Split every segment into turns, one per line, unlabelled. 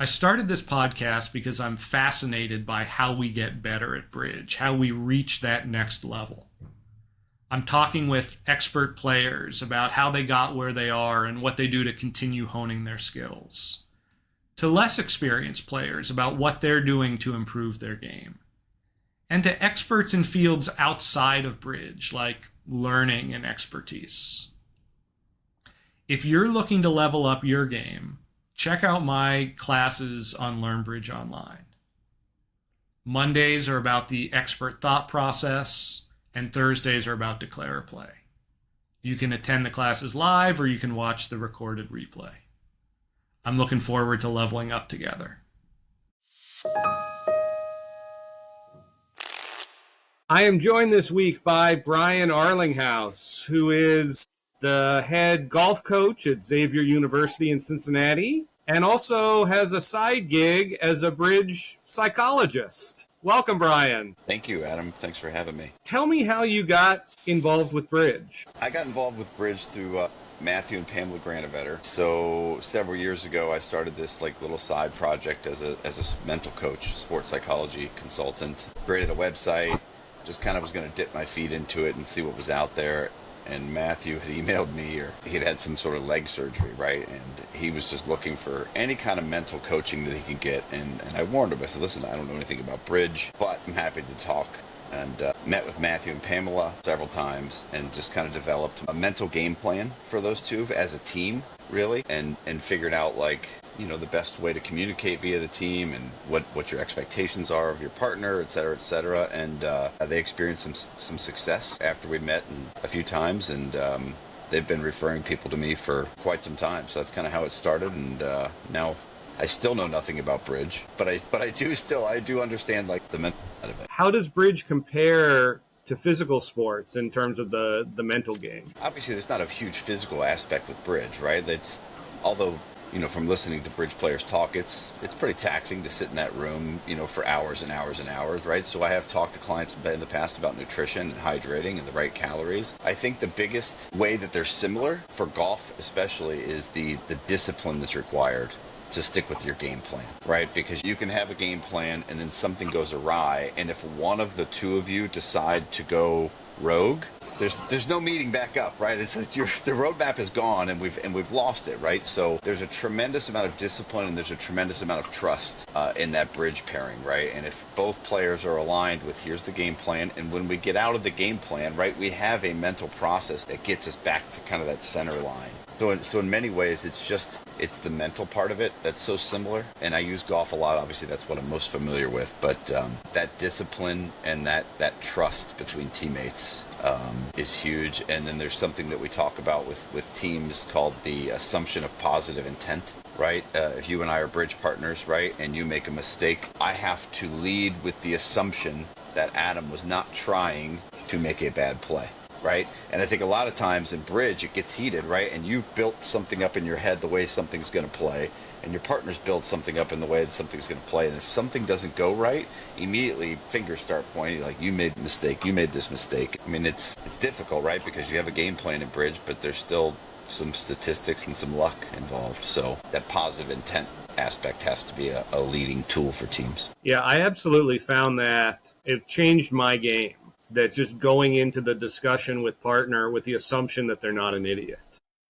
I started this podcast because I'm fascinated by how we get better at bridge, how we reach that next level. I'm talking with expert players about how they got where they are and what they do to continue honing their skills, to less experienced players about what they're doing to improve their game, and to experts in fields outside of bridge, like learning and expertise. If you're looking to level up your game, check out my classes on Learn Bridge Online. Mondays are about the expert thought process, and Thursdays are about declare a play. You can attend the classes live or you can watch the recorded replay. I'm looking forward to leveling up together.
I am joined this week by Brian Arlinghaus, who is the head golf coach at Xavier University in Cincinnati, and also has a side gig as a bridge psychologist. Welcome, Brian.
Thank you, Adam. Thanks for having me.
Tell me how you got involved with bridge.
I got involved with bridge through Matthew and Pamela Granovetter. So several years ago, I started this little side project as a mental coach, sports psychology consultant. Created a website, just kind of was going to dip my feet into it and see what was out there. And Matthew had emailed me, or he'd had some sort of leg surgery, right? And he was just looking for any kind of mental coaching that he could get. And I warned him. I said, listen, I don't know anything about bridge, but I'm happy to talk. And met with Matthew and Pamela several times and just kind of developed a mental game plan for those two as a team, really, and figured out the best way to communicate via the team and what your expectations are of your partner, et cetera, et cetera. And they experienced some success after we met a few times, and they've been referring people to me for quite some time. So that's kind of how it started. And now I still know nothing about bridge, but I do understand the mental side of it.
How does bridge compare to physical sports in terms of the mental game?
Obviously, there's not a huge physical aspect with bridge, right? Although from listening to bridge players talk, it's pretty taxing to sit in that room, for hours and hours and hours, right? So I have talked to clients in the past about nutrition and hydrating and the right calories. I think the biggest way that they're similar for golf especially is the discipline that's required to stick with your game plan, right? Because you can have a game plan and then something goes awry, and if one of the two of you decide to go rogue, there's no meeting back up, right? It's the roadmap is gone, and we've lost it, right? So there's a tremendous amount of discipline and there's a tremendous amount of trust in that bridge pairing, right? And if both players are aligned with here's the game plan, and when we get out of the game plan, right, we have a mental process that gets us back to kind of that center line. So in many ways, it's the mental part of it that's so similar. And I use golf a lot. Obviously, that's what I'm most familiar with. But that discipline and that trust between teammates is huge. And then there's something that we talk about with teams called the assumption of positive intent, right? If you and I are bridge partners, right, and you make a mistake, I have to lead with the assumption that Adam was not trying to make a bad play. Right? And I think a lot of times in bridge, it gets heated, right? And you've built something up in your head the way something's going to play, and your partner's built something up in the way that something's going to play. And if something doesn't go right, immediately fingers start pointing like, you made a mistake, you made this mistake. I mean, it's difficult, right? Because you have a game plan in bridge, but there's still some statistics and some luck involved. So that positive intent aspect has to be a leading tool for teams.
Yeah, I absolutely found that it changed my game. That just going into the discussion with partner with the assumption that they're not an idiot.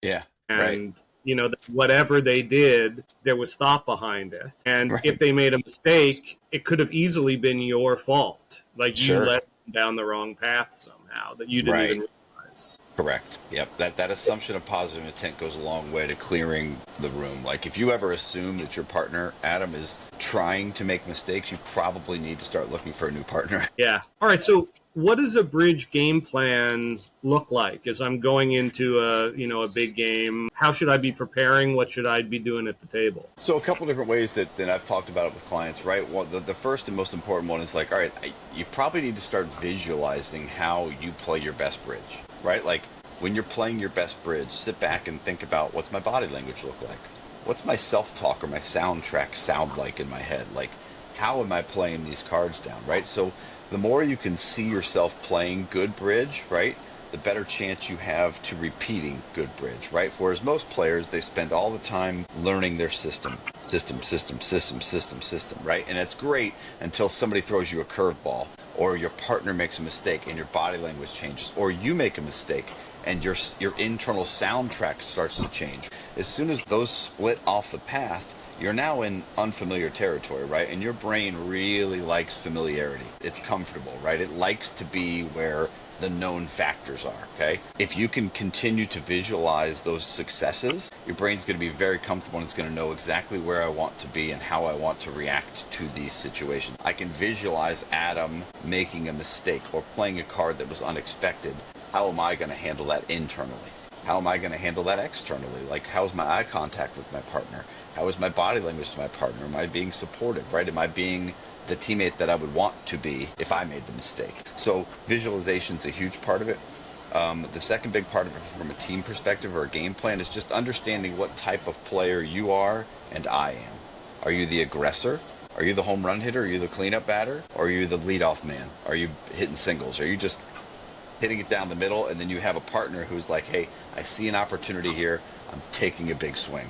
Yeah.
And, that whatever they did, there was thought behind it. And
Right.
if they made a mistake, it could have easily been your fault. Like you
Sure.
led them down the wrong path somehow that you didn't even realize.
Correct. Yep. That assumption of positive intent goes a long way to clearing the room. Like if you ever assume that your partner, Adam, is trying to make mistakes, you probably need to start looking for a new partner.
Yeah. All right. So what does a bridge game plan look like as I'm going into a big game? How should I be preparing? What should I be doing at the table?
So a couple different ways that I've talked about it with clients, right? Well, the first and most important one is all right, you probably need to start visualizing how you play your best bridge, right? Like when you're playing your best bridge, sit back and think about what's my body language look like? What's my self-talk or my soundtrack sound like in my head? Like, how am I playing these cards down, right? So the more you can see yourself playing good bridge, right, the better chance you have to repeating good bridge, right? Whereas most players, they spend all the time learning their system, right? And it's great until somebody throws you a curveball, or your partner makes a mistake and your body language changes, or you make a mistake and your internal soundtrack starts to change. As soon as those split off the path, you're now in unfamiliar territory, right? And your brain really likes familiarity. It's comfortable, right? It likes to be where the known factors are, okay? If you can continue to visualize those successes, your brain's going to be very comfortable and it's going to know exactly where I want to be and how I want to react to these situations. I can visualize Adam making a mistake or playing a card that was unexpected. How am I going to handle that internally? How am I going to handle that externally? Like, how's my eye contact with my partner? How is my body language to my partner? Am I being supportive, right? Am I being the teammate that I would want to be if I made the mistake? So visualization is a huge part of it. The second big part of it from a team perspective or a game plan is just understanding what type of player you are and I am. Are you the aggressor? Are you the home run hitter? Are you the cleanup batter? Or are you the leadoff man? Are you hitting singles? Are you just hitting it down the middle, and then you have a partner who's like, hey, I see an opportunity here, I'm taking a big swing,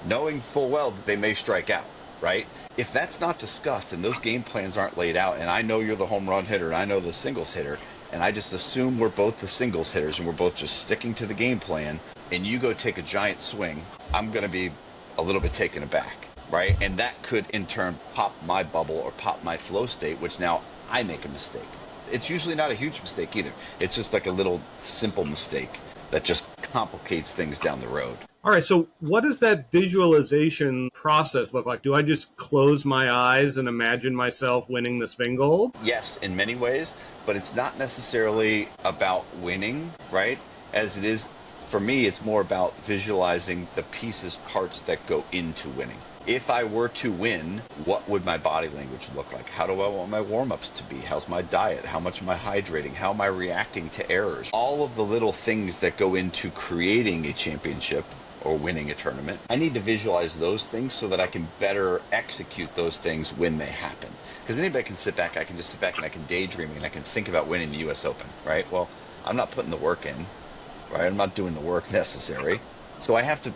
knowing full well that they may strike out, right? If that's not discussed and those game plans aren't laid out, and I know you're the home run hitter and I know the singles hitter, and I just assume we're both the singles hitters and we're both just sticking to the game plan, and you go take a giant swing, I'm going to be a little bit taken aback, right? And that could in turn pop my bubble or pop my flow state, which now I make a mistake. It's usually not a huge mistake either. It's just like a little simple mistake that just complicates things down the road.
All right, so what does that visualization process look like? Do I just close my eyes and imagine myself winning the spin goal?
Yes, in many ways, but it's not necessarily about winning, right? As it is, for me, it's more about visualizing the pieces, parts that go into winning. If I were to win, what would my body language look like? How do I want my warm-ups to be? How's my diet? How much am I hydrating? How am I reacting to errors? All of the little things that go into creating a championship or winning a tournament, I need to visualize those things so that I can better execute those things when they happen. Because anybody can sit back, I can just sit back and I can daydream and I can think about winning the US Open, right? Well, I'm not putting the work in, right? I'm not doing the work necessary. So I have to,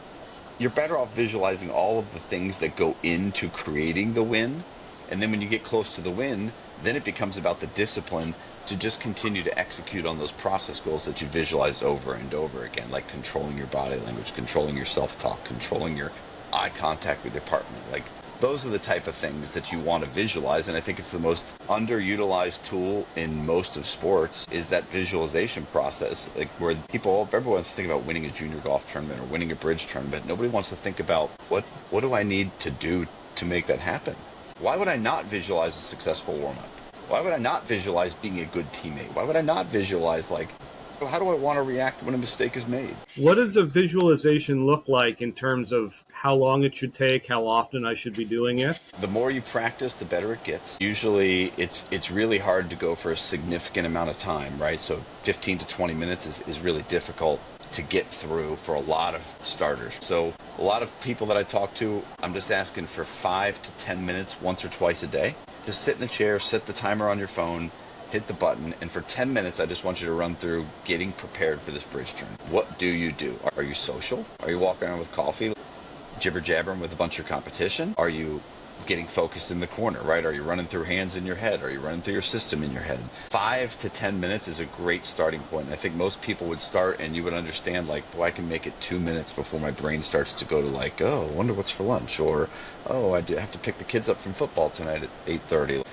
you're better off visualizing all of the things that go into creating the win. And then when you get close to the win, then it becomes about the discipline to just continue to execute on those process goals that you visualized over and over again, like controlling your body language, controlling your self-talk, controlling your eye contact with your partner. Like, those are the type of things that you want to visualize, and I think it's the most underutilized tool in most of sports is that visualization process, like where everyone wants to think about winning a junior golf tournament or winning a bridge tournament. Nobody wants to think about what do I need to do to make that happen? Why would I not visualize a successful warm-up? Why would I not visualize being a good teammate? Why would I not visualize, like, how do I want to react when a mistake is made?
What does a visualization look like in terms of how long it should take, how often I should be doing it?
The more you practice, the better it gets. Usually it's really hard to go for a significant amount of time, right? So 15 to 20 minutes is really difficult to get through for a lot of starters. So a lot of people that I talk to, I'm just asking for 5 to 10 minutes once or twice a day. Just sit in a chair, set the timer on your phone, hit the button, and for 10 minutes, I just want you to run through getting prepared for this bridge tournament. What do you do? Are you social? Are you walking around with coffee, jibber-jabbering with a bunch of competition? Are you getting focused in the corner, right? Are you running through hands in your head? Are you running through your system in your head? 5 to 10 minutes is a great starting point. I think most people would start and you would understand, like, boy, I can make it 2 minutes before my brain starts to go to, like, oh, I wonder what's for lunch, or, oh, I have to pick the kids up from football tonight at 8:30.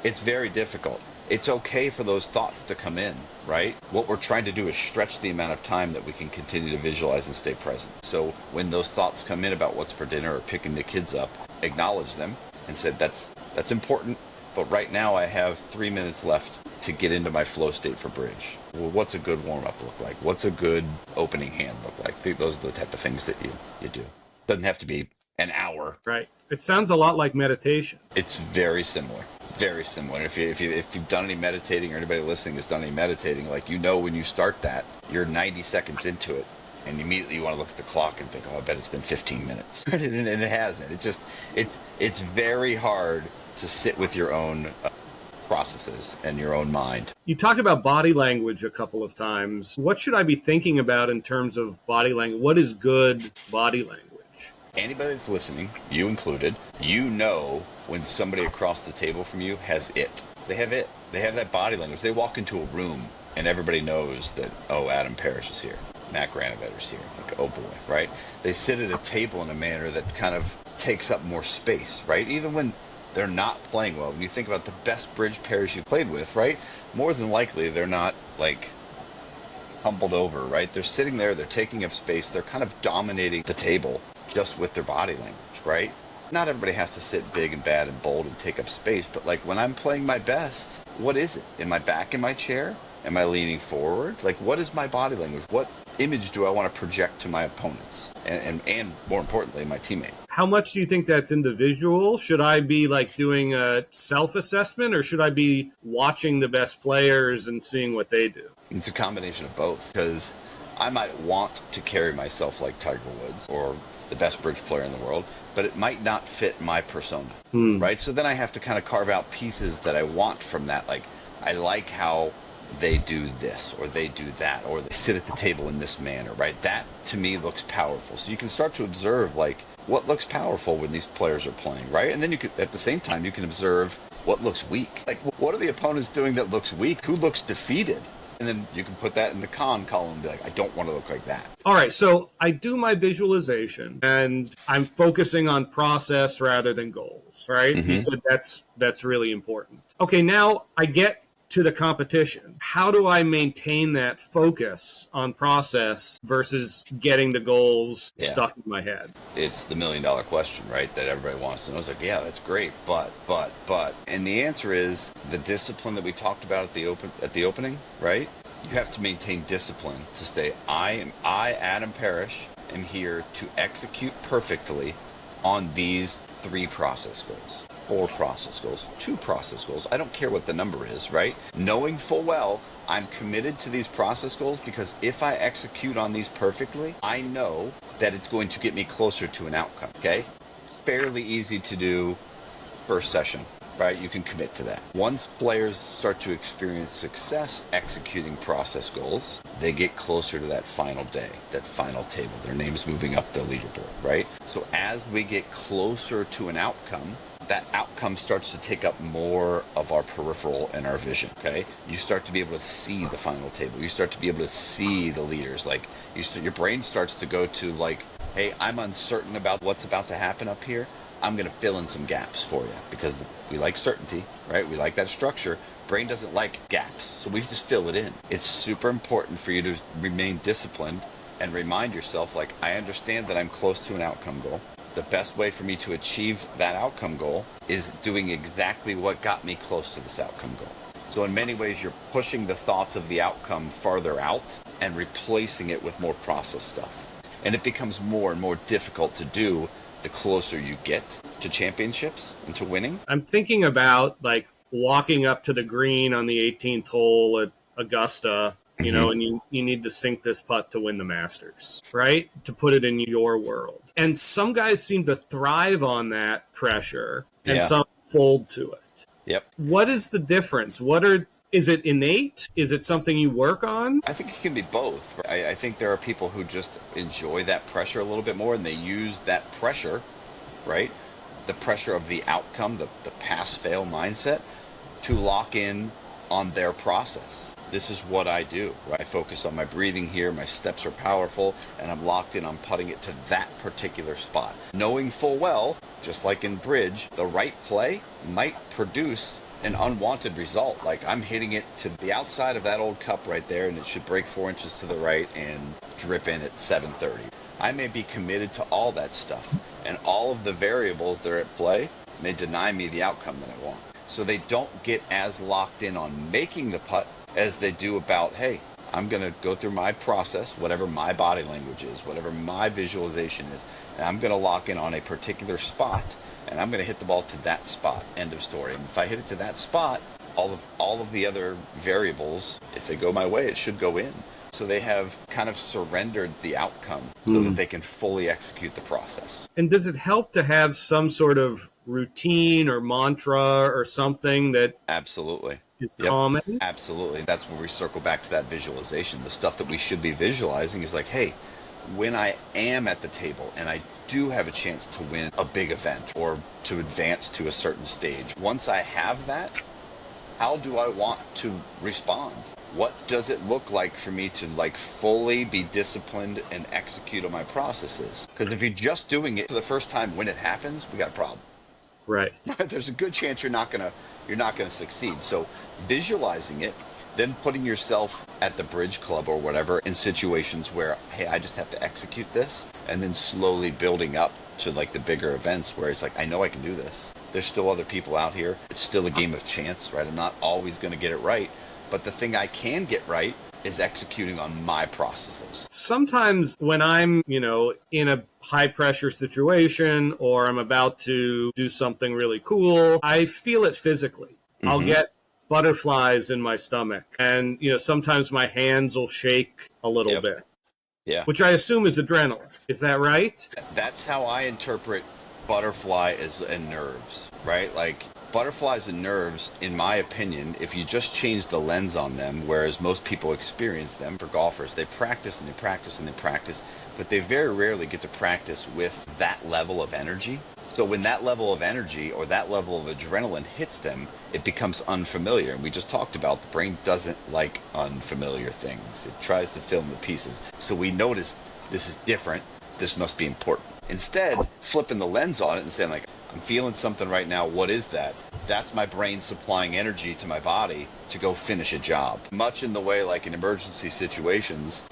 It's very difficult. It's okay for those thoughts to come in, right? What we're trying to do is stretch the amount of time that we can continue to visualize and stay present. So when those thoughts come in about what's for dinner or picking the kids up, acknowledge them and say, that's important, but right now I have 3 minutes left to get into my flow state for bridge. Well, what's a good warm-up look like? What's a good opening hand look like? Those are the type of things that you do. Doesn't have to be an hour.
Right. It sounds a lot like meditation.
It's very similar. Very similar. If you've done any meditating, or anybody listening has done any meditating, like, you know, when you start that, you're 90 seconds into it, and immediately you want to look at the clock and think, oh, I bet it's been 15 minutes. And it hasn't. It's very hard to sit with your own processes in your own mind.
You talked about body language a couple of times. What should I be thinking about in terms of body language? What is good body language?
Anybody that's listening, you included, you know when somebody across the table from you has it. They have it. They have that body language. They walk into a room and everybody knows that, oh, Adam Parrish is here. Matt Granovetter's here. Like, oh boy, right? They sit at a table in a manner that kind of takes up more space, right? Even when they're not playing well. When you think about the best bridge pairs you played with, right? More than likely, they're not like humbled over, right? They're sitting there, they're taking up space, they're kind of dominating the table just with their body language, right? Not everybody has to sit big and bad and bold and take up space, but like when I'm playing my best, what is it? Am I back in my chair? Am I leaning forward? Like, what is my body language? What image do I want to project to my opponents? And more importantly, my teammate.
How much do you think that's individual? Should I be like doing a self-assessment, or should I be watching the best players and seeing what they do?
It's a combination of both, because I might want to carry myself like Tiger Woods or the best bridge player in the world, but it might not fit my persona, right? So then I have to kind of carve out pieces that I want from that. Like, I like how they do this or they do that, or they sit at the table in this manner, right? That to me looks powerful. So you can start to observe like what looks powerful when these players are playing, right? And then you can, at the same time, you can observe what looks weak. Like, what are the opponents doing that looks weak? Who looks defeated? And then you can put that in the con column and be like, I don't want to look like that.
All right, so I do my visualization and I'm focusing on process rather than goals, right? You said that's really important. Okay, now I get to the competition. How do I maintain that focus on process versus getting the goals stuck in my head?
It's the $1 million question, right? That everybody wants to know. It's like, yeah, that's great, but. And the answer is the discipline that we talked about at the opening, right? You have to maintain discipline to stay, I, Adam Parrish, am here to execute perfectly on these 3 process goals, 4 process goals, 2 process goals. I don't care what the number is, right? Knowing full well I'm committed to these process goals, because if I execute on these perfectly, I know that it's going to get me closer to an outcome, okay? Fairly easy to do first session, right? You can commit to that. Once players start to experience success executing process goals, they get closer to that final day, that final table. Their name's moving up the leaderboard, right? So as we get closer to an outcome, that outcome starts to take up more of our peripheral and our vision, okay? You start to be able to see the final table. You start to be able to see the leaders. Like, your brain starts to go to like, hey, I'm uncertain about what's about to happen up here. I'm going to fill in some gaps for you, because we like certainty, right? We like that structure. Brain doesn't like gaps, so we just fill it in. It's super important for you to remain disciplined and remind yourself, like, I understand that I'm close to an outcome goal. The best way for me to achieve that outcome goal is doing exactly what got me close to this outcome goal. So in many ways, you're pushing the thoughts of the outcome farther out and replacing it with more process stuff. And it becomes more and more difficult to do the closer you get to championships and to winning.
I'm thinking about like walking up to the green on the 18th hole at Augusta, you know, and you need to sink this putt to win the Masters, right? To put it in your world. And some guys seem to thrive on that pressure and some fold to it.
Yep.
What is the difference? Is it innate? Is it something you work on?
I think it can be both. I think there are people who just enjoy that pressure a little bit more, and they use that pressure, right? The pressure of the outcome, the pass-fail mindset, to lock in on their process. This is what I do. Right? I focus on my breathing here, my steps are powerful, and I'm locked in on putting it to that particular spot. Knowing full well, just like in bridge, the right play might produce an unwanted result. Like, I'm hitting it to the outside of that old cup right there, and it should break 4 inches to the right and drip in at 730. I may be committed to all that stuff, and all of the variables that are at play may deny me the outcome that I want. So they don't get as locked in on making the putt as they do about, hey, I'm going to go through my process, whatever my body language is, whatever my visualization is, and I'm going to lock in on a particular spot, and I'm going to hit the ball to that spot, end of story. And if I hit it to that spot, all of the other variables, if they go my way, it should go in. So they have kind of surrendered the outcome so that they can fully execute the process.
And does it help to have some sort of routine or mantra or something that
Absolutely.
is
Yep.
calming?
Absolutely. That's where we circle back to that visualization. The stuff that we should be visualizing is like, hey, when I am at the table and I do have a chance to win a big event or to advance to a certain stage, once I have that, how do I want to respond? What does it look like for me to like fully be disciplined and execute on my processes? Because if you're just doing it for the first time when it happens, we got a problem.
Right.
There's a good chance you're not gonna succeed. So visualizing it, then putting yourself at the bridge club or whatever in situations where, hey, I just have to execute this, and then slowly building up to like the bigger events where it's like, I know I can do this. There's still other people out here. It's still a game of chance, right? I'm not always going to get it right, but the thing I can get right is executing on my processes.
Sometimes when I'm, in a high pressure situation or I'm about to do something really cool, I feel it physically. I'll get butterflies in my stomach. And, sometimes my hands will shake a little bit.
Yeah.
Which I assume is adrenaline. Is that right?
That's how I interpret butterfly and nerves, right? Like butterflies and nerves, in my opinion, if you just change the lens on them, whereas most people experience them for golfers, they practice and they practice and they practice, but they very rarely get to practice with that level of energy. So when that level of energy or that level of adrenaline hits them, it becomes unfamiliar. And we just talked about the brain doesn't like unfamiliar things. It tries to fill in the pieces. So we notice this is different. This must be important. Instead, flipping the lens on it and saying like, I'm feeling something right now. What is that? That's my brain supplying energy to my body to go finish a job. Much in the way like in emergency situations,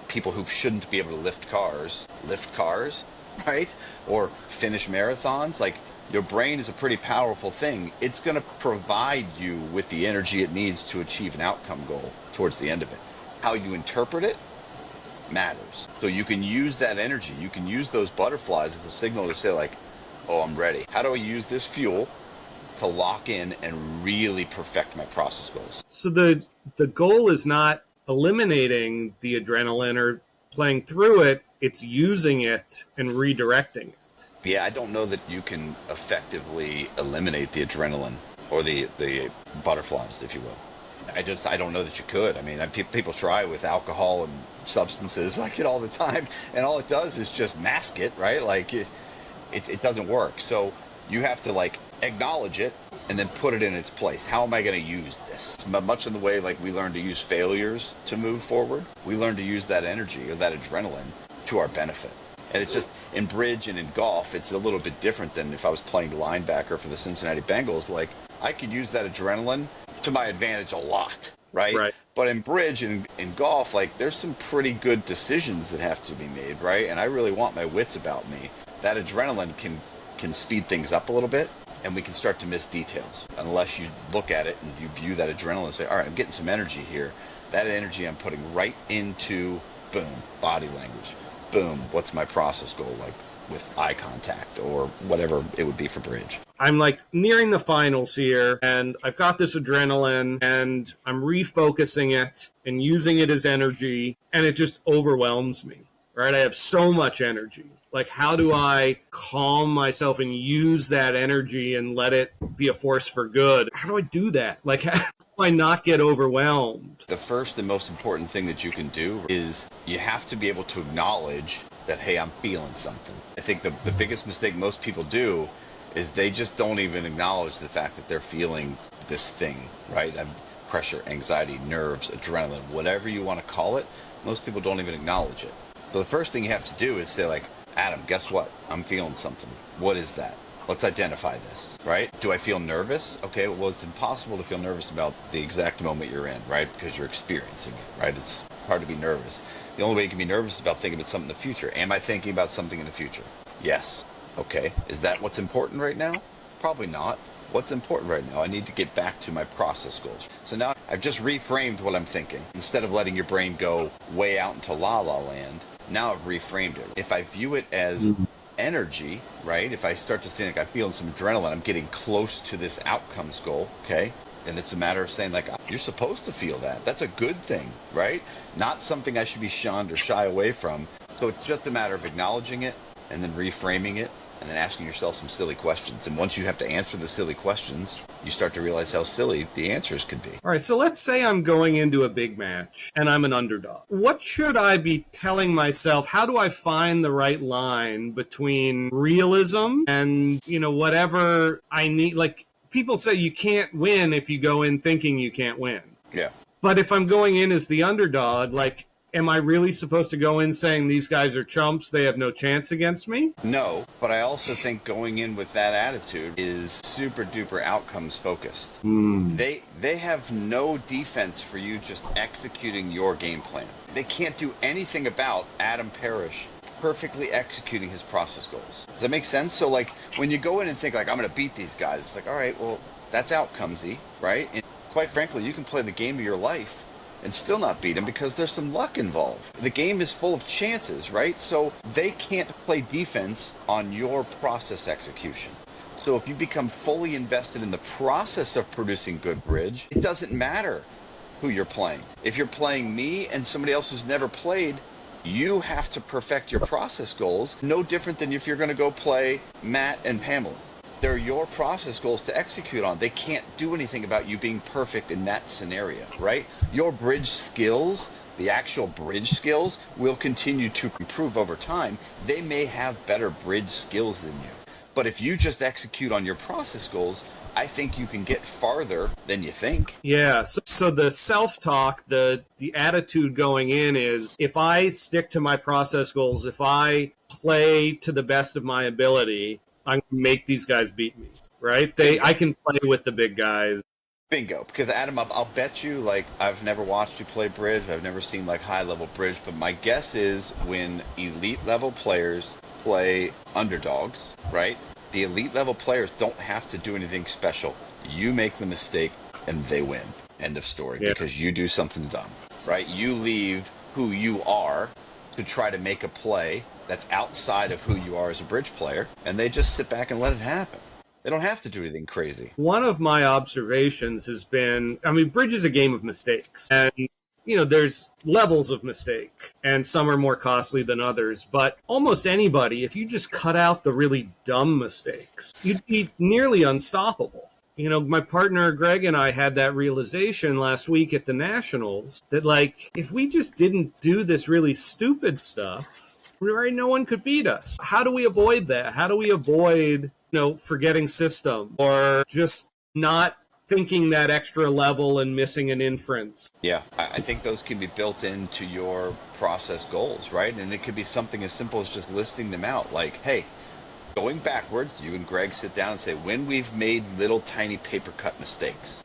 people who shouldn't be able to lift cars, right? Or finish marathons. Like your brain is a pretty powerful thing. It's going to provide you with the energy it needs to achieve an outcome goal towards the end of it. How you interpret it matters. So you can use that energy. You can use those butterflies as a signal to say like, oh, I'm ready. How do I use this fuel to lock in and really perfect my process goals?
So the goal is not eliminating the adrenaline or playing through it. It's using it and redirecting it.
Yeah, I don't know that you can effectively eliminate the adrenaline or the butterflies, if you will. I don't know that you could. I mean, people try with alcohol and substances like it all the time, and all it does is just mask it, right? Like it doesn't work. So you have to like acknowledge it and then put it in its place. How am I going to use this? Much in the way like we learn to use failures to move forward, we learn to use that energy or that adrenaline to our benefit. And it's just in bridge and in golf, it's a little bit different than if I was playing linebacker for the Cincinnati Bengals. Like I could use that adrenaline to my advantage a lot, right? But in bridge and in golf, like there's some pretty good decisions that have to be made, right? And I really want my wits about me. That adrenaline can speed things up a little bit, and we can start to miss details unless you look at it and you view that adrenaline and say, all right, I'm getting some energy here. That energy I'm putting right into, boom, body language. Boom, what's my process goal like with eye contact or whatever it would be for bridge?
I'm like nearing the finals here, and I've got this adrenaline, and I'm refocusing it and using it as energy, and it just overwhelms me, right? I have so much energy. Like, how do I calm myself and use that energy and let it be a force for good? How do I do that? Like, how do I not get overwhelmed?
The first and most important thing that you can do is you have to be able to acknowledge that, hey, I'm feeling something. I think the biggest mistake most people do is they just don't even acknowledge the fact that they're feeling this thing, right? Pressure, anxiety, nerves, adrenaline, whatever you want to call it. Most people don't even acknowledge it. So the first thing you have to do is say like, Adam, guess what? I'm feeling something. What is that? Let's identify this, right? Do I feel nervous? Okay, well, it's impossible to feel nervous about the exact moment you're in, right? Because you're experiencing it, right? It's hard to be nervous. The only way you can be nervous is about thinking about something in the future. Am I thinking about something in the future? Yes. Okay. Is that what's important right now? Probably not. What's important right now? I need to get back to my process goals. So now I've just reframed what I'm thinking. Instead of letting your brain go way out into la-la land, now I've reframed it. If I view it as energy, right? If I start to think I'm feeling some adrenaline, I'm getting close to this outcomes goal, okay? And it's a matter of saying, like, you're supposed to feel that. That's a good thing, right? Not something I should be shunned or shy away from. So it's just a matter of acknowledging it and then reframing it and then asking yourself some silly questions. And once you have to answer the silly questions, you start to realize how silly the answers could be.
All right, so let's say I'm going into a big match and I'm an underdog. What should I be telling myself? How do I find the right line between realism and, whatever I need? Like, people say you can't win if you go in thinking you can't win.
Yeah.
But if I'm going in as the underdog, like, am I really supposed to go in saying these guys are chumps, they have no chance against me?
No, but I also think going in with that attitude is super duper outcomes focused. They have no defense for you just executing your game plan. They can't do anything about Adam Parrish perfectly executing his process goals. Does that make sense? So like when you go in and think like, I'm going to beat these guys, it's like, all right, well, that's outcomesy, right? And quite frankly, you can play the game of your life and still not beat them because there's some luck involved. The game is full of chances, right? So they can't play defense on your process execution. So if you become fully invested in the process of producing good bridge, it doesn't matter who you're playing. If you're playing me and somebody else who's never played, you have to perfect your process goals, no different than if you're going to go play Matt and Pamela. They're your process goals to execute on. They can't do anything about you being perfect in that scenario, right? Your bridge skills, the actual bridge skills, will continue to improve over time. They may have better bridge skills than you. But if you just execute on your process goals, I think you can get farther than you think.
Yeah, so the self-talk, the attitude going in is, if I stick to my process goals, if I play to the best of my ability, I'm going to make these guys beat me, right? I can play with the big guys.
Bingo. Because Adam, I'll bet you, like, I've never watched you play bridge. I've never seen, like, high-level bridge. But my guess is when elite-level players play underdogs, right? The elite-level players don't have to do anything special. You make the mistake, and they win. End of story. Yeah. Because you do something dumb, right? You leave who you are to try to make a play that's outside of who you are as a bridge player, and they just sit back and let it happen. They don't have to do anything crazy.
One of my observations has been, bridge is a game of mistakes. And, there's levels of mistake, and some are more costly than others. But almost anybody, if you just cut out the really dumb mistakes, you'd be nearly unstoppable. My partner Greg and I had that realization last week at the Nationals that, like, if we just didn't do this really stupid stuff, right, no one could beat us. How do we avoid that? How do we avoid, forgetting system or just not thinking that extra level and missing an inference?
Yeah, I think those can be built into your process goals, right? And it could be something as simple as just listing them out. Like, hey, going backwards, you and Greg sit down and say, when we've made little tiny paper cut mistakes,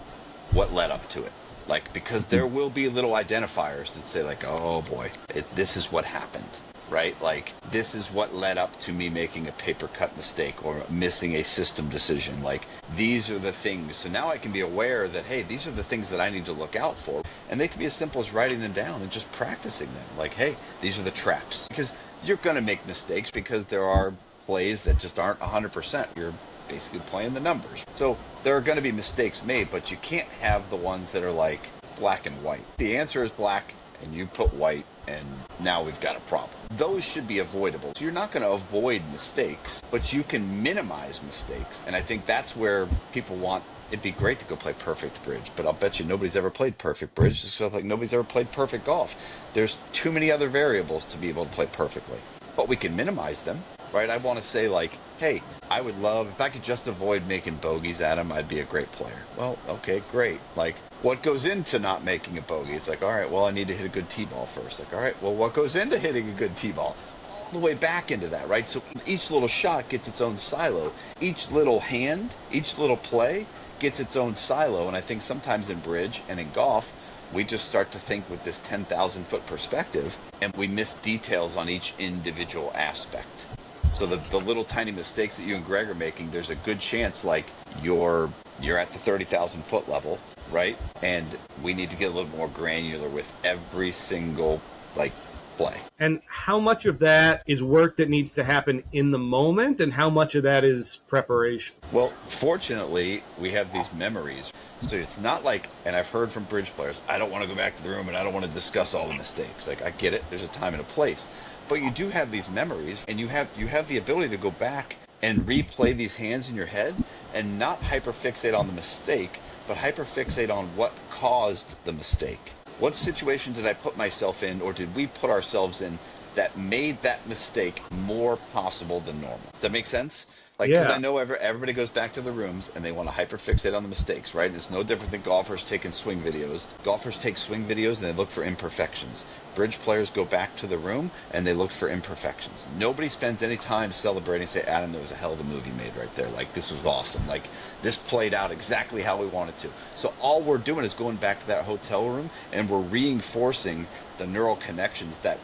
what led up to it? Like, because there will be little identifiers that say, like, oh boy, this is what happened. Right? Like, this is what led up to me making a paper cut mistake or missing a system decision. Like, these are the things. So now I can be aware that, hey, these are the things that I need to look out for. And they can be as simple as writing them down and just practicing them. Like, hey, these are the traps. Because you're going to make mistakes because there are plays that just aren't 100%. You're basically playing the numbers. So there are going to be mistakes made, but you can't have the ones that are like black and white. The answer is black and you put white, and now we've got a problem. Those should be avoidable. So you're not going to avoid mistakes, but you can minimize mistakes. And I think that's where people want, it'd be great to go play perfect bridge, but I'll bet you nobody's ever played perfect bridge, just like nobody's ever played perfect golf. There's too many other variables to be able to play perfectly, but we can minimize them, right? I want to say, like, hey, I would love, if I could just avoid making bogeys, Adam, I'd be a great player. Well, okay, great. Like, what goes into not making a bogey? It's like, all right, well, I need to hit a good tee-ball first. Like, all right, well, what goes into hitting a good tee-ball? All the way back into that, right? So each little shot gets its own silo. Each little hand, each little play gets its own silo. And I think sometimes in bridge and in golf, we just start to think with this 10,000-foot perspective, and we miss details on each individual aspect. So the little tiny mistakes that you and Greg are making, there's a good chance, like, you're at the 30,000-foot level, right? And we need to get a little more granular with every single, like, play.
And how much of that is work that needs to happen in the moment, and how much of that is preparation?
Well, fortunately, we have these memories. So it's not like, and I've heard from bridge players, I don't want to go back to the room and I don't want to discuss all the mistakes. Like, I get it. There's a time and a place. But you do have these memories, and you have the ability to go back and replay these hands in your head and not hyperfixate on the mistake, but hyperfixate on what caused the mistake. What situation did I put myself in, or did we put ourselves in, that made that mistake more possible than normal? Does that make sense? Like, because I know everybody goes back to the rooms and they want to hyperfixate on the mistakes, right? It's no different than golfers taking swing videos. Golfers take swing videos and they look for imperfections. Bridge players go back to the room and they look for imperfections. Nobody spends any time celebrating, say, Adam, there was a hell of a movie made right there. Like, this was awesome. Like, this played out exactly how we wanted to. So all we're doing is going back to that hotel room and we're reinforcing the neural connections that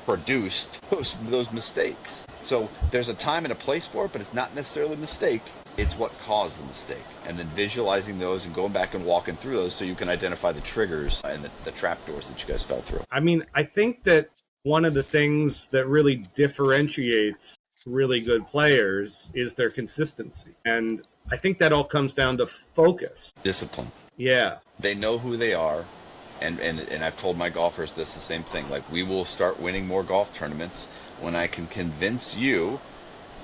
produced those mistakes. So there's a time and a place for it, but it's not necessarily a mistake. It's what caused the mistake. And then visualizing those and going back and walking through those so you can identify the triggers and the trapdoors that you guys fell through.
I mean, I think that one of the things that really differentiates really good players is their consistency. And I think that all comes down to focus.
Discipline.
Yeah.
They know who they are. And I've told my golfers this, the same thing. Like, we will start winning more golf tournaments when I can convince you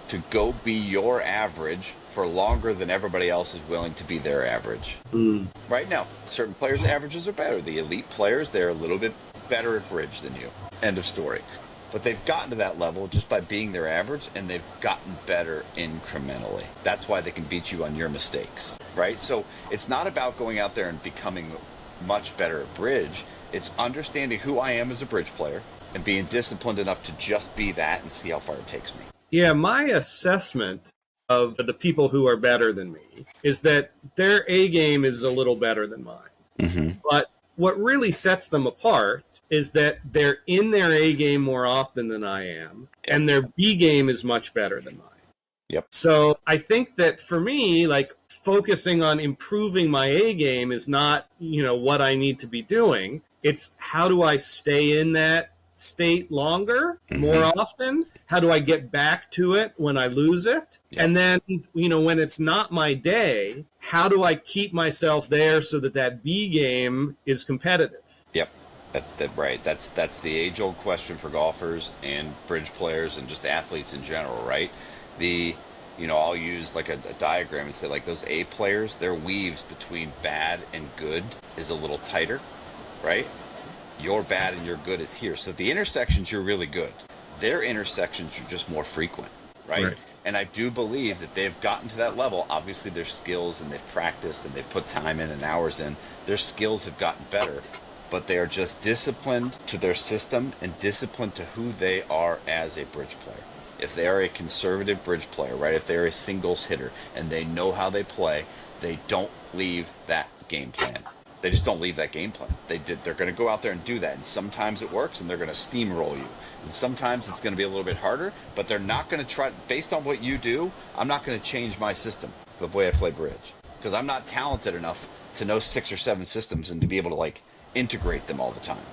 to go be your average for longer than everybody else is willing to be their average. Right now, certain players' averages are better. The elite players, they're a little bit better at bridge than you. End of story. But they've gotten to that level just by being their average, and they've gotten better incrementally. That's why they can beat you on your mistakes, right? So it's not about going out there and becoming much better at bridge. It's understanding who I am as a bridge player and being disciplined enough to just be that and see how far it takes me.
Yeah, my assessment of the people who are better than me is that their A game is a little better than mine.
Mm-hmm.
But what really sets them apart is that they're in their A game more often than I am, and their B game is much better than mine.
Yep.
So I think that for me, like, focusing on improving my A game is not, what I need to be doing. It's how do I stay in that state longer, more often? How do I get back to it when I lose it?
Yep.
And then, when it's not my day, how do I keep myself there so that B game is competitive?
Yep. Right. That's the age-old question for golfers and bridge players and just athletes in general, right? I'll use like a diagram and say, like, those A players, their weaves between bad and good is a little tighter, right? Your bad and your good is here. So the intersections, you're really good. Their intersections are just more frequent, right? And I do believe that they've gotten to that level. Obviously, their skills, and they've practiced and they've put time in and hours in. Their skills have gotten better, but they are just disciplined to their system and disciplined to who they are as a bridge player. If they are a conservative bridge player, right, if they're a singles hitter and they know how they play, they don't leave that game plan. They just don't leave that game plan. They're going to go out there and do that. And sometimes it works and they're going to steamroll you. And sometimes it's going to be a little bit harder, but they're not going to try, based on what you do, I'm not going to change my system, the way I play bridge. Because I'm not talented enough to know 6 or 7 systems and to be able to, like, integrate them all the time.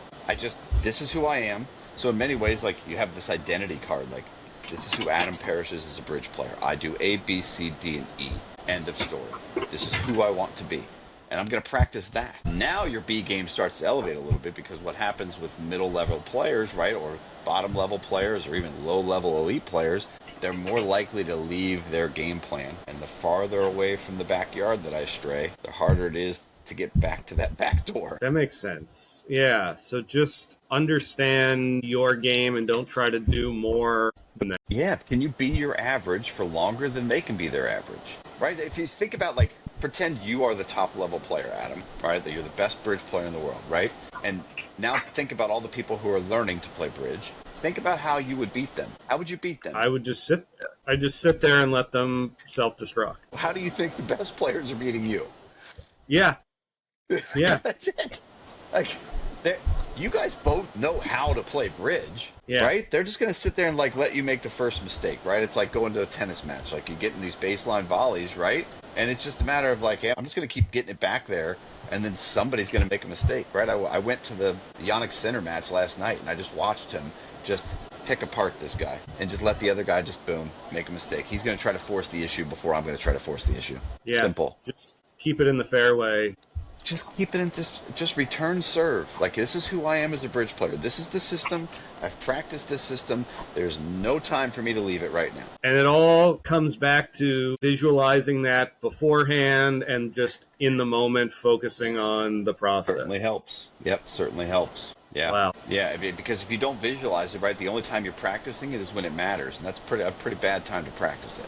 This is who I am. So in many ways, like, you have this identity card, like, this is who Adam Parrish is as a bridge player. I do A, B, C, D, and E. End of story. This is who I want to be. And I'm going to practice that. Now your B game starts to elevate a little bit, because what happens with middle-level players, right, or bottom-level players, or even low-level elite players, they're more likely to leave their game plan. And the farther away from the backyard that I stray, the harder it is to get back to that back door.
That makes sense. Yeah, so just understand your game and don't try to do more than that.
Yeah, can you be your average for longer than they can be their average? Right? If you think about, like, pretend you are the top level player, Adam, right? That you're the best bridge player in the world, right? And now think about all the people who are learning to play bridge. Think about how you would beat them. How would you beat them?
I would just sit there. I just sit there and let them self-destruct.
How do you think the best players are beating you?
Yeah. Yeah.
That's it. Like, you guys both know how to play bridge,
Yeah.
right? They're just going to sit there and like let you make the first mistake, right? It's like going to a tennis match. Like you get in these baseline volleys, right? And it's just a matter of like, hey, I'm just going to keep getting it back there, and then somebody's going to make a mistake, right? I went to the Yannick Sinner match last night, and I just watched him just pick apart this guy and just let the other guy just boom, make a mistake. He's going to try to force the issue before I'm going to try to force the issue.
Yeah.
Simple.
Just keep it in the fairway.
Just keep it in, just return serve. Like, this is who I am as a bridge player. This is the system. I've practiced this system. There's no time for me to leave it right now.
And it all comes back to visualizing that beforehand and just in the moment focusing on the process.
Certainly helps. Yep, certainly helps. Yeah.
Wow.
Yeah, because if you don't visualize it, right, the only time you're practicing it is when it matters, and that's a pretty bad time to practice it.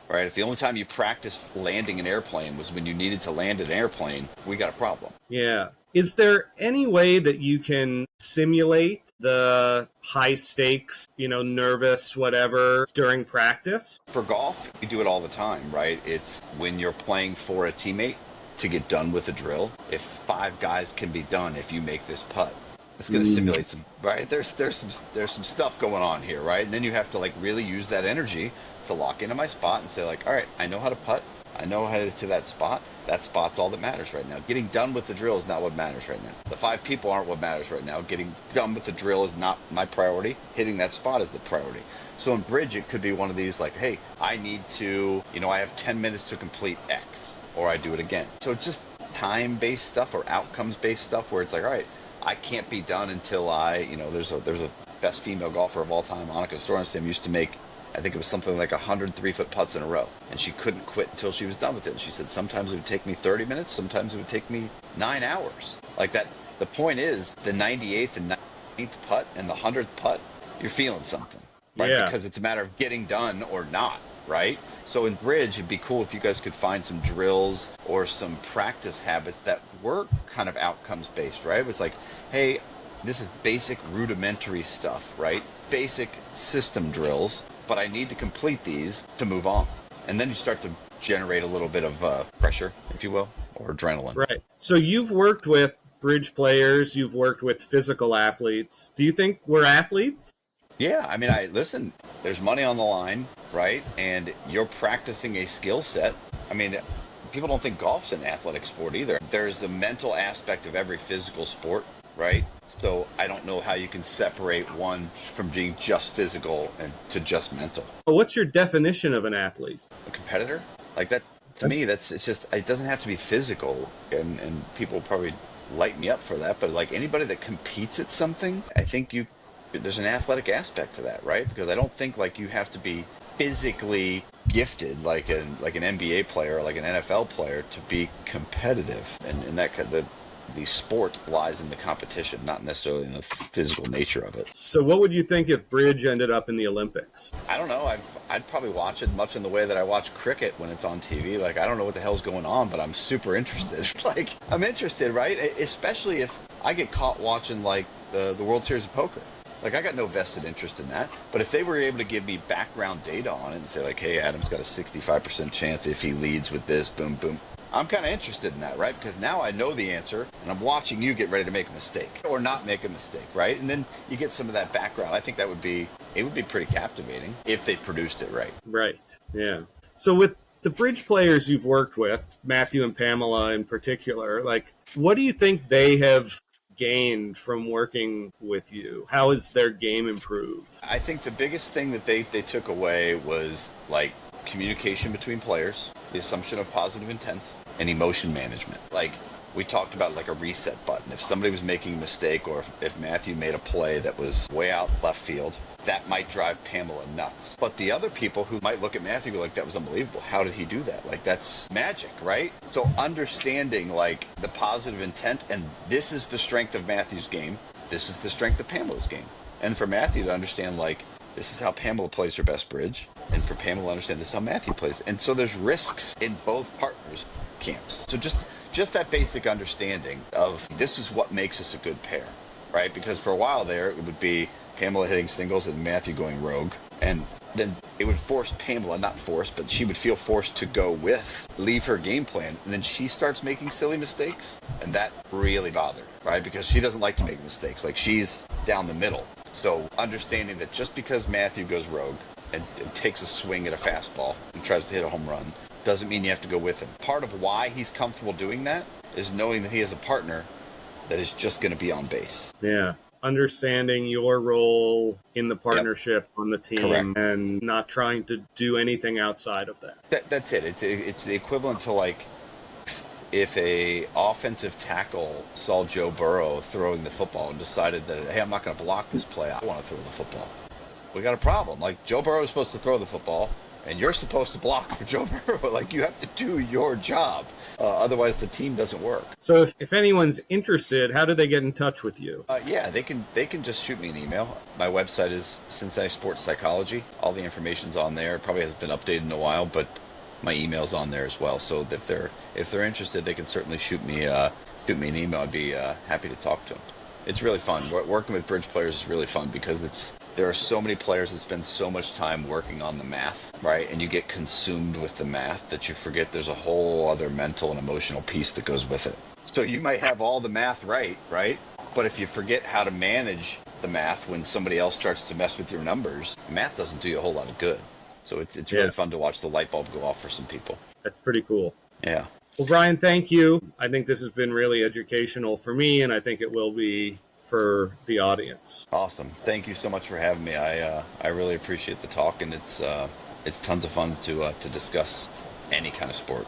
Right? If the only time you practiced landing an airplane was when you needed to land an airplane, we got a problem.
Yeah. Is there any way that you can simulate the high stakes, nervous, whatever, during practice?
For golf, we do it all the time, right? It's when you're playing for a teammate to get done with a drill. If 5 guys can be done if you make this putt, it's going to simulate some, right? There's some stuff going on here, right? And then you have to like really use that energy to lock into my spot and say like, all right, I know how to putt. I know how to get to that spot. That spot's all that matters right now. Getting done with the drill is not what matters right now. The 5 people aren't what matters right now. Getting done with the drill is not my priority. Hitting that spot is the priority. So in bridge, it could be one of these like, hey, I need to, I have 10 minutes to complete X, or I do it again. So it's just time-based stuff or outcomes-based stuff where it's like, all right, I can't be done until there's a best female golfer of all time, Annika Sorenstam, used to make, I think it was something like 103-foot putts in a row, and she couldn't quit until she was done with it. And she said, sometimes it would take me 30 minutes, sometimes it would take me 9 hours. Like that. The point is, the 98th and 90th putt and the 100th putt, you're feeling something, right?
Yeah.
Because it's a matter of getting done or not, right? So in bridge, it'd be cool if you guys could find some drills or some practice habits that were kind of outcomes based, right? It's like, hey, this is basic rudimentary stuff, right? Basic system drills, but I need to complete these to move on. And then you start to generate a little bit of pressure, if you will, or adrenaline.
Right. So you've worked with bridge players, you've worked with physical athletes. Do you think we're athletes?
Yeah, I mean, listen, there's money on the line, right? And you're practicing a skill set. I mean, people don't think golf's an athletic sport either. There's the mental aspect of every physical sport, right? So I don't know how you can separate one from being just physical and to just mental.
What's your definition of an athlete?
A competitor? Like that, to me, it doesn't have to be physical, and people probably light me up for that, but like anybody that competes at something, I think there's an athletic aspect to that, right? Because I don't think like you have to be physically gifted like an NBA player or like an NFL player to be competitive, and that the sport lies in the competition, not necessarily in the physical nature of it.
So what would you think if bridge ended up in the Olympics?
I don't know. I'd probably watch it much in the way that I watch cricket when it's on TV. Like, I don't know what the hell's going on, but I'm super interested. Like, I'm interested, right? Especially if I get caught watching like the World Series of Poker. Like, I got no vested interest in that. But if they were able to give me background data on it and say like, hey, Adam's got a 65% chance if he leads with this, boom, boom. I'm kind of interested in that, right? Because now I know the answer, and I'm watching you get ready to make a mistake or not make a mistake, right? And then you get some of that background. I think it would be pretty captivating if they produced it right.
Right. Yeah. So with the bridge players you've worked with, Matthew and Pamela in particular, like, what do you think they have gained from working with you? How has their game improved?
I think the biggest thing that they took away was like communication between players, the assumption of positive intent, and emotion management. Like, we talked about like a reset button. If somebody was making a mistake, or if Matthew made a play that was way out left field, that might drive Pamela nuts. But the other people who might look at Matthew and go like, that was unbelievable. How did he do that? Like, that's magic, right? So understanding like the positive intent, and this is the strength of Matthew's game. This is the strength of Pamela's game. And for Matthew to understand like, this is how Pamela plays her best bridge, and for Pamela to understand this is how Matthew plays. And so there's risks in both partners' camps. So just that basic understanding of this is what makes us a good pair, right? Because for a while there, it would be Pamela hitting singles and Matthew going rogue. And then it would force Pamela, not force, but she would feel forced to leave her game plan. And then she starts making silly mistakes. And that really bothered her, right? Because she doesn't like to make mistakes. Like, she's down the middle. So understanding that just because Matthew goes rogue and takes a swing at a fastball and tries to hit a home run doesn't mean you have to go with him. Part of why he's comfortable doing that is knowing that he has a partner that is just going to be on base.
Yeah. Understanding your role in the partnership on the team.
Correct.
And not trying to do anything outside of that.
That's it. It's the equivalent to, like, if a offensive tackle saw Joe Burrow throwing the football and decided that, hey, I'm not going to block this play, I want to throw the football. We got a problem. Like, Joe Burrow is supposed to throw the football, and you're supposed to block for Joe Burrow. Like, you have to do your job. Otherwise, the team doesn't work.
So if anyone's interested, how do they get in touch with you?
Yeah, they can just shoot me an email. My website is Cincinnati Sports Psychology. All the information's on there. It probably hasn't been updated in a while, but my email's on there as well. So if they're interested, they can certainly shoot me an email. I'd be happy to talk to them. It's really fun. Working with bridge players is really fun because there are so many players that spend so much time working on the math, right? And you get consumed with the math that you forget there's a whole other mental and emotional piece that goes with it. So you might have all the math right? But if you forget how to manage the math when somebody else starts to mess with your numbers, math doesn't do you a whole lot of good. So it's really fun to watch the light bulb go off for some people.
That's pretty cool.
Yeah.
Well, Brian, thank you. I think this has been really educational for me, and I think it will be for the audience.
Awesome. Thank you so much for having me. I really appreciate the talk, and it's tons of fun to discuss any kind of sport.